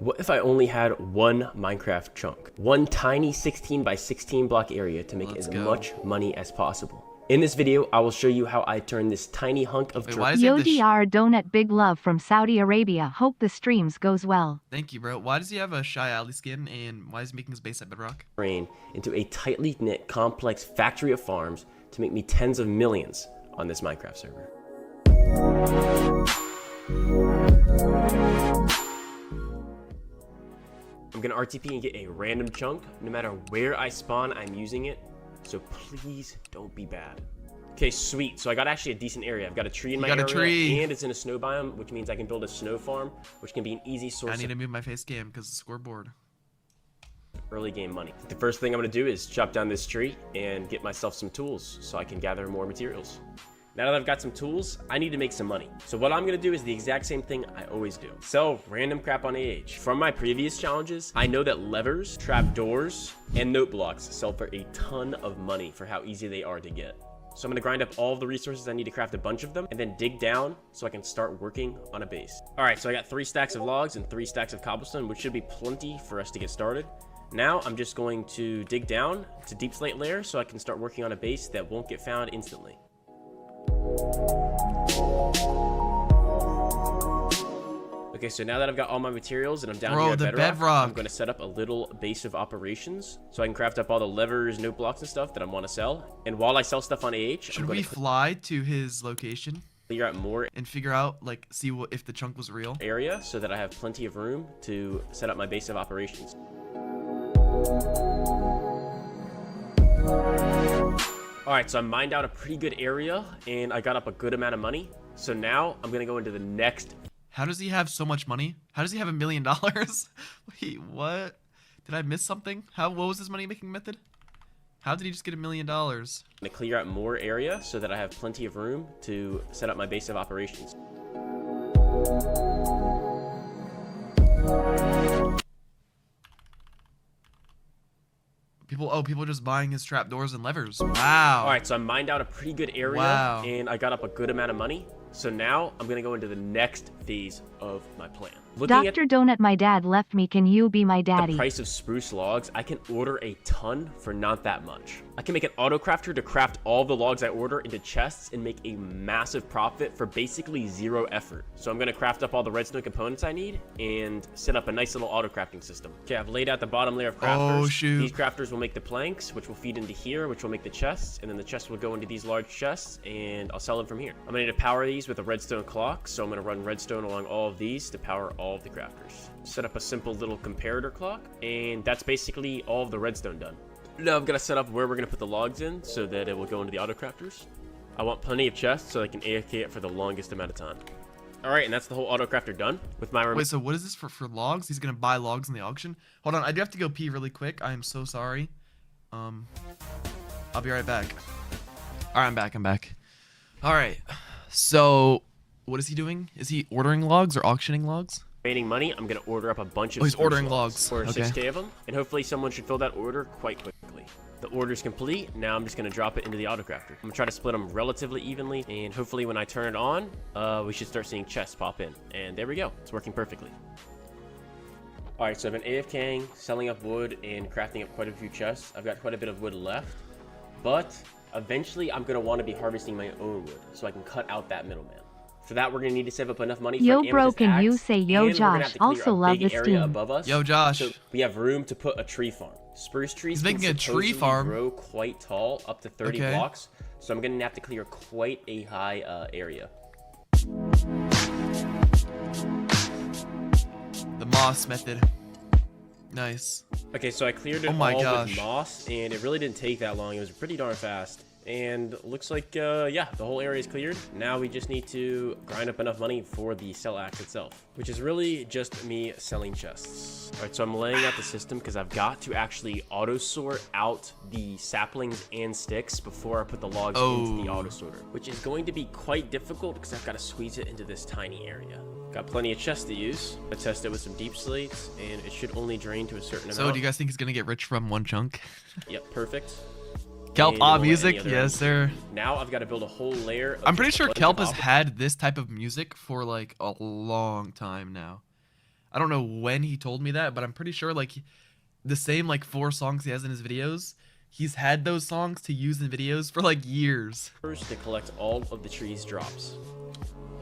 What if I only had one Minecraft chunk? One tiny 16 by 16 block area to make as much money as possible. In this video, I will show you how I turn this tiny hunk of Yo DrDonut, big love from Saudi Arabia. Hope the streams goes well. Thank you, bro. Why does he have a Shy Alley skin, and why is he making his base at Bedrock? Terrain into a tightly knit, complex factory of farms to make me tens of millions on this Minecraft server. I'm gonna RTP and get a random chunk. No matter where I spawn, I'm using it. So please don't be bad. Okay, sweet. So I got actually a decent area. I've got a tree in my area, and it's in a snow biome, which means I can build a snow farm, which can be an easy source. I need to move my face cam because the scoreboard. Early game money. The first thing I'm gonna do is chop down this tree and get myself some tools so I can gather more materials. Now that I've got some tools, I need to make some money. So what I'm gonna do is the exact same thing I always do. Sell random crap on AH. From my previous challenges, I know that levers, trapdoors, and note blocks sell for a ton of money for how easy they are to get. So I'm gonna grind up all of the resources I need to craft a bunch of them and then dig down so I can start working on a base. All right, so I got 3 stacks of logs and 3 stacks of cobblestone, which should be plenty for us to get started. Now I'm just going to dig down to deep slate layer so I can start working on a base that won't get found instantly. Okay, so now that I've got all my materials and I'm down here at Bedrock, I'm going to set up a little base of operations so I can craft up all the levers, note blocks, and stuff that I want to sell. And while I sell stuff on AH, should we fly to his location? Figure out more and figure out, like, see what if the chunk was real area so that I have plenty of room to set up my base of operations. All right, so I mined out a pretty good area and I got up a good amount of money. So now I'm gonna go into the next. How does he have so much money? How does he have $1 million? Wait, what? Did I miss something? What was his money making method? How did he just get $1 million? I'm gonna clear out more area so that I have plenty of room to set up my base of operations. People are just buying his trapdoors and levers. Wow. All right, so I mined out a pretty good area and I got up a good amount of money. So now I'm gonna go into the next phase of my plan. DrDonut, my dad left me. Can you be my daddy? The price of spruce logs, I can order a ton for not that much. I can make an auto crafter to craft all the logs I order into chests and make a massive profit for basically 0 effort. So I'm gonna craft up all the redstone components I need and set up a nice little auto crafting system. Okay, I've laid out the bottom layer of crafters. Oh, shoot. These crafters will make the planks, which will feed into here, which will make the chests, and then the chests will go into these large chests, and I'll sell them from here. I'm gonna need to power these with a redstone clock, so I'm gonna run redstone along all of these to power all of the crafters. Set up a simple little comparator clock, and that's basically all of the redstone done. Now I'm gonna set up where we're gonna put the logs in so that it will go into the auto crafters. I want plenty of chests so I can AFK it for the longest amount of time. All right, and that's the whole auto crafter done with my. Wait, so what is this for logs? He's gonna buy logs in the auction. Hold on, I do have to go pee really quick. I am so sorry. I'll be right back. All right, I'm back. All right, so what is he doing? Is he ordering logs or auctioning logs? Remaining money, I'm gonna order up a bunch of. He's ordering logs. Or 6K of them, and hopefully someone should fill that order quite quickly. The order's complete. Now I'm just gonna drop it into the auto crafter. I'm gonna try to split them relatively evenly, and hopefully when I turn it on, we should start seeing chests pop in. And there we go. It's working perfectly. All right, so I've been AFKing, selling up wood, and crafting up quite a few chests. I've got quite a bit of wood left, but eventually I'm gonna want to be harvesting my own wood so I can cut out that middleman. For that, we're gonna need to save up enough money for Yo, bro, can you say yo, Josh? Also love this team. Above us, yo, Josh. So we have room to put a tree farm. Spruce trees. He's making a tree farm. Grow quite tall, up to 30 blocks. So I'm gonna have to clear quite a high area. The moss method. Nice. Okay, so I cleared it all with moss, and it really didn't take that long. It was pretty darn fast. And looks like, yeah, the whole area is cleared. Now we just need to grind up enough money for the sell axe itself, which is really just me selling chests. All right, so I'm laying out the system because I've got to actually auto sort out the saplings and sticks before I put the logs into the auto sorter, which is going to be quite difficult because I've got to squeeze it into this tiny area. Got plenty of chests to use. I tested with some deep slates, and it should only drain to a certain amount. So do you guys think he's gonna get rich from one chunk? Yep, perfect. Kelp music, yes sir. Now I've got to build a whole layer. I'm pretty sure Kelp has had this type of music for like a long time now. I don't know when he told me that, but I'm pretty sure like the same like 4 songs he has in his videos, he's had those songs to use in videos for like years. First, to collect all of the tree's drops.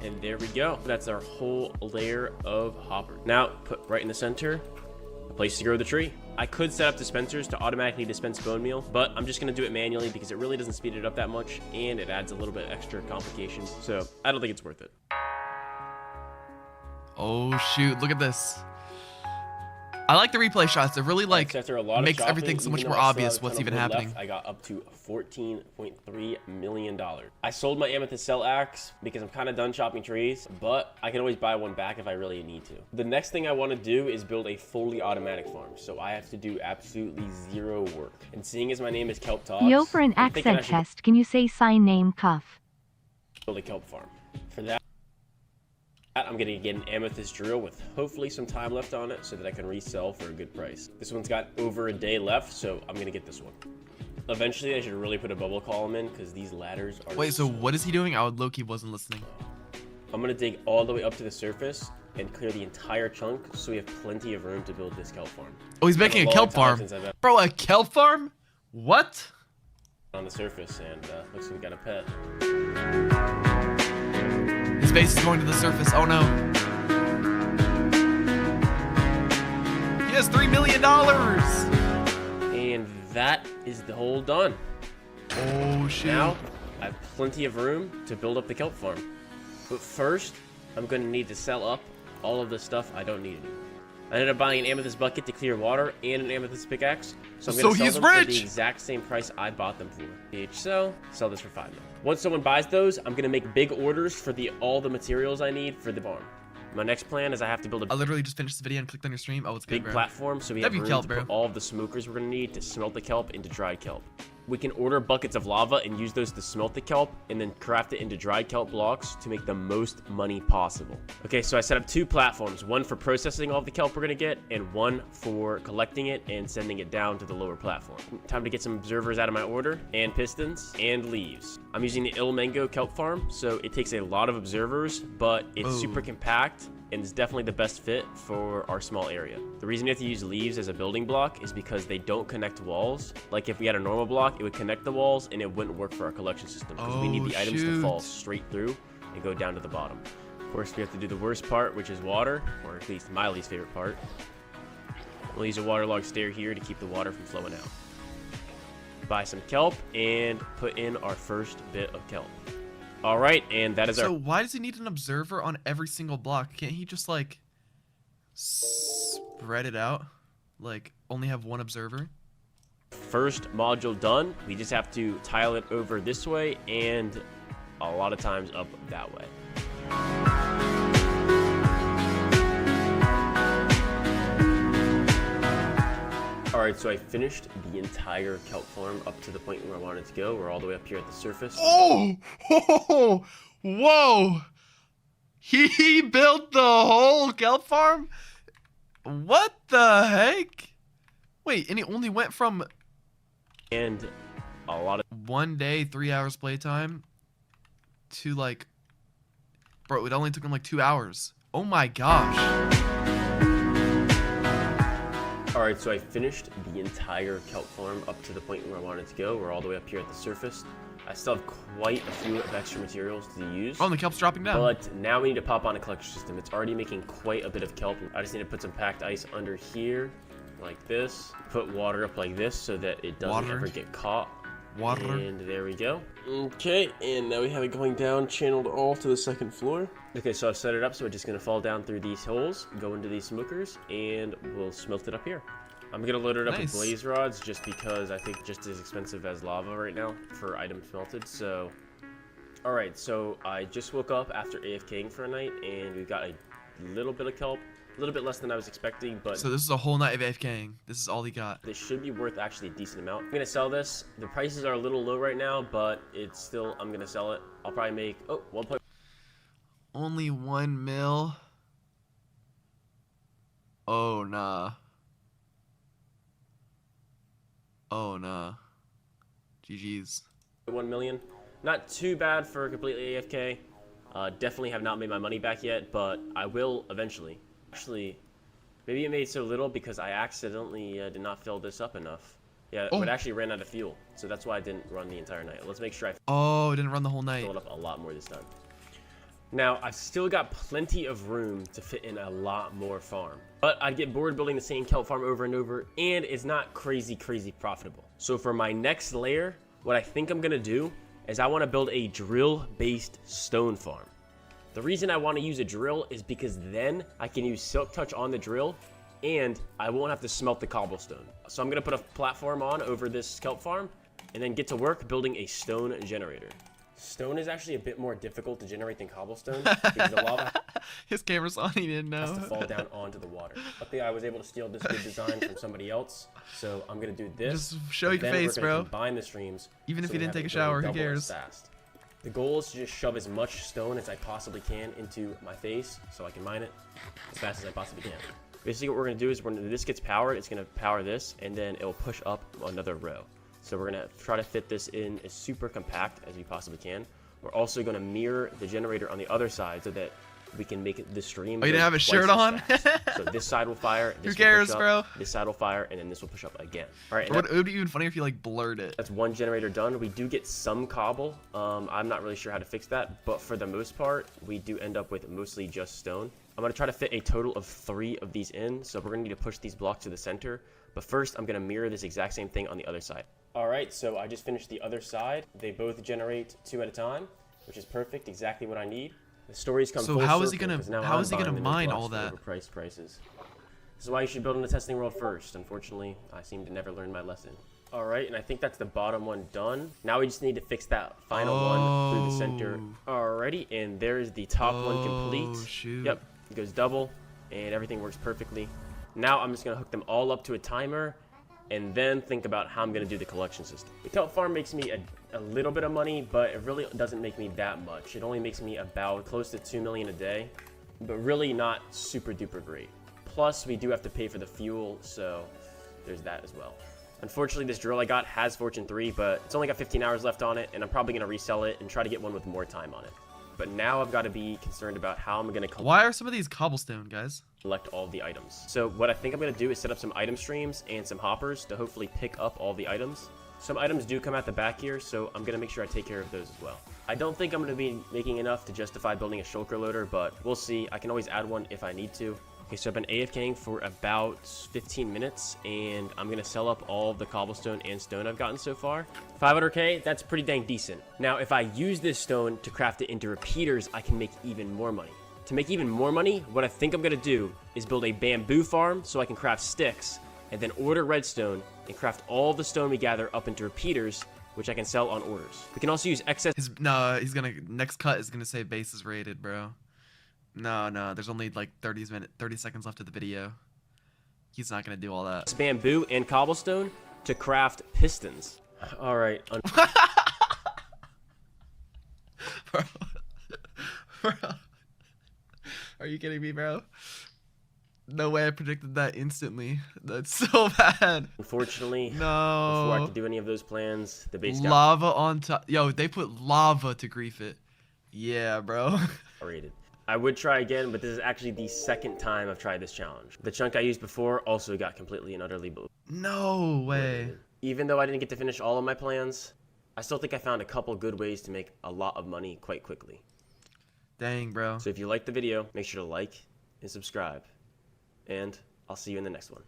And there we go. That's our whole layer of hopper. Now, put right in the center, a place to grow the tree. I could set up dispensers to automatically dispense bone meal, but I'm just gonna do it manually because it really doesn't speed it up that much and it adds a little bit extra complications. So I don't think it's worth it. Oh shoot, look at this. I like the replay shots. It really like So after a lot of makes shopping, everything so much even more though I still have obvious a ton what's of even wood happening. left, I got up to $14.3 million. I sold my amethyst cell axe because I'm kind of done chopping trees, but I can always buy one back if I really need to. The next thing I want to do is build a fully automatic farm, so I have to do absolutely zero work. And seeing as my name is Kelp Talks, Yo, for an I'm thinking I accent should test, can you say sign name cuff? build a kelp farm. For that, I'm gonna get an amethyst drill with hopefully some time left on it so that I can resell for a good price. This one's got over a day left, so I'm gonna get this one. Eventually, I should really put a bubble column in because these ladders are... Wait, so what is he doing? I would low-key wasn't listening. I'm gonna dig all the way up to the surface and clear the entire chunk so we have plenty of room to build this kelp farm. Oh, he's making a kelp farm. Bro, a kelp farm? What? On the surface, and looks like we got a pet. His base is going to the surface. Oh no. He has $3 million. And that is the whole done. Oh shoot. Now, I have plenty of room to build up the kelp farm. But first, I'm gonna need to sell up all of the stuff I don't need anymore. I ended up buying an amethyst bucket to clear water and an amethyst pickaxe. So I'm gonna sell them for the exact same price I bought them for. PH sell this for $5 million. Once someone buys those, I'm gonna make big orders for all the materials I need for the farm. My next plan is I have to build I a literally just finished the video and clicked on your stream. Oh, it's good, big bro. platform so we have room kelp, to bro. put all of the smokers we're gonna need to smelt the kelp into dried kelp. We can order buckets of lava and use those to smelt the kelp and then craft it into dried kelp blocks to make the most money possible. Okay, so I set up 2 platforms, one for processing all of the kelp we're gonna get and one for collecting it and sending it down to the lower platform. Time to get some observers out of my order and pistons and leaves. I'm using the Il Mango kelp farm, so it takes a lot of observers, but it's super compact and is definitely the best fit for our small area. The reason you have to use leaves as a building block is because they don't connect walls. Like if we had a normal block, it would connect the walls and it wouldn't work for our collection system because we need the items to fall straight through and go down to the bottom. Of course, we have to do the worst part, which is water, or at least my least favorite part. We'll use a waterlogged stair here to keep the water from flowing out. Buy some kelp and put in our first bit of kelp. All right, and that is So why does he need an observer on every single block? Can't he just like spread it out? Like only have one observer? first module done. We just have to tile it over this way and a lot of times up that way. Alright, so I finished the entire kelp farm up to the point where I wanted to go. We're all the way up here at the surface. Oh! Whoa! Whoa! He built the whole kelp farm? What the heck? Wait, and he only went from... And a lot of... 1 day, 3 hours playtime to like... Bro, it only took him like 2 hours. Oh my gosh. Alright, so I finished the entire kelp farm up to the point where I wanted to go. We're all the way up here at the surface. I still have quite a few of extra materials to use. Oh, and the kelp's dropping down. But now we need to pop on a collection system. It's already making quite a bit of kelp. I just need to put some packed ice under here, like this. Put water up like this so that it doesn't ever get caught. Water. And there we go. Okay, and now we have it going down, channeled all to the second floor. Okay, so I've set it up so it's just gonna fall down through these holes, go into these smokers, and we'll smelt it up here. I'm gonna load it up with blaze rods just because I think just as expensive as lava right now for items smelted. So, all right, so I just woke up after AFKing for a night, and we got a little bit of kelp, a little bit less than I was expecting, but so this is a whole night of AFKing. This is all he got. this should be worth actually a decent amount. I'm gonna sell this. The prices are a little low right now, but it's still, I'm gonna sell it. I'll probably make 1. Only 1 mil. Oh nah. Oh nah. GG's. 1 million. Not too bad for completely AFK. Definitely have not made my money back yet, but I will eventually. Actually, Maybe it made so little because I accidentally did not fill this up enough. Yeah, Oh. it actually ran out of fuel, so that's why I didn't run the entire night. Let's make sure I Oh, it didn't run the whole night. fill it up a lot more this time. Now, I've still got plenty of room to fit in a lot more farm. But I'd get bored building the same kelp farm over and over, and it's not crazy profitable. So for my next layer, what I think I'm gonna do is I wanna build a drill-based stone farm. The reason I wanna use a drill is because then I can use silk touch on the drill, and I won't have to smelt the cobblestone. So I'm gonna put a platform on over this kelp farm, and then get to work building a stone generator. Stone is actually a bit more difficult to generate than cobblestone because the lava His camera's on, he didn't know. has to fall down onto the water. Luckily, I was able to steal this good design from somebody else, so I'm gonna do this. Just show your then face, we're gonna bro. combine the streams. Even if so you we didn't have take a it shower, who double as cares? fast. The goal is to just shove as much stone as I possibly can into my face so I can mine it as fast as I possibly can. Basically, what we're gonna do is when this gets powered, it's gonna power this, and then it will push up another row. So we're gonna try to fit this in as super compact as we possibly can. We're also going to mirror the generator on the other side so that we can make the stream. Oh, you didn't have a twice shirt as on? fast. So this side will fire. This Who will cares, push up, bro? This side will fire, and then this will push up again. All right. It would be even funnier if you like blurred it. That's one generator done. We do get some cobble. I'm not really sure how to fix that, but for the most part, we do end up with mostly just stone. I'm going to try to fit a total of 3 of these in, so we're going to need to push these blocks to the center. But first, I'm going to mirror this exact same thing on the other side. All right, so I just finished the other side. They both generate 2 at a time, which is perfect, exactly what I need. The stories come So full how is he circle, gonna- 'cause now how I'm is he gonna buying the mine blocks all for that? Overpriced prices. This is why you should build in the testing world first. Unfortunately, I seem to never learn my lesson. All right, and I think that's the bottom one done. Now we just need to fix that final one through the center. Alrighty, and there's the top one complete. Shoot. Yep, it goes double, and everything works perfectly. Now I'm just gonna hook them all up to a timer, and then think about how I'm gonna do the collection system. The kelp farm makes me a little bit of money, but it really doesn't make me that much. It only makes me about close to 2 million a day, but really not super duper great. Plus, we do have to pay for the fuel, so there's that as well. Unfortunately, this drill I got has Fortune 3, but it's only got 15 hours left on it, and I'm probably gonna resell it and try to get one with more time on it. But now I've got to be concerned about how I'm gonna Why are some of these cobblestone, guys? collect all of the items. So what I think I'm going to do is set up some item streams and some hoppers to hopefully pick up all the items. Some items do come out the back here, so I'm going to make sure I take care of those as well. I don't think I'm going to be making enough to justify building a shulker loader, but we'll see. I can always add one if I need to. Okay, so I've been AFKing for about 15 minutes, and I'm going to sell up all of the cobblestone and stone I've gotten so far. 500k, that's pretty dang decent. Now, if I use this stone to craft it into repeaters, I can make even more money. To make even more money, what I think I'm going to do is build a bamboo farm so I can craft sticks, and then order redstone and craft all the stone we gather up into repeaters, which I can sell on orders. We can also use excess He's gonna next cut is gonna say base is rated, bro. No, there's only like 30 seconds left of the video. He's not gonna do all that. bamboo and cobblestone to craft pistons. All right. Bro. Bro. Are you kidding me, bro? No way I predicted that instantly. That's so bad. Unfortunately, No. before I could do any of those plans, the base got Lava on top. Yo, they put lava to grief it. Yeah, bro. rated. I would try again, but this is actually the second time I've tried this challenge. The chunk I used before also got completely and utterly blown. No way. Even though I didn't get to finish all of my plans, I still think I found a couple good ways to make a lot of money quite quickly. Dang, bro. So if you liked the video, make sure to like and subscribe. And I'll see you in the next one.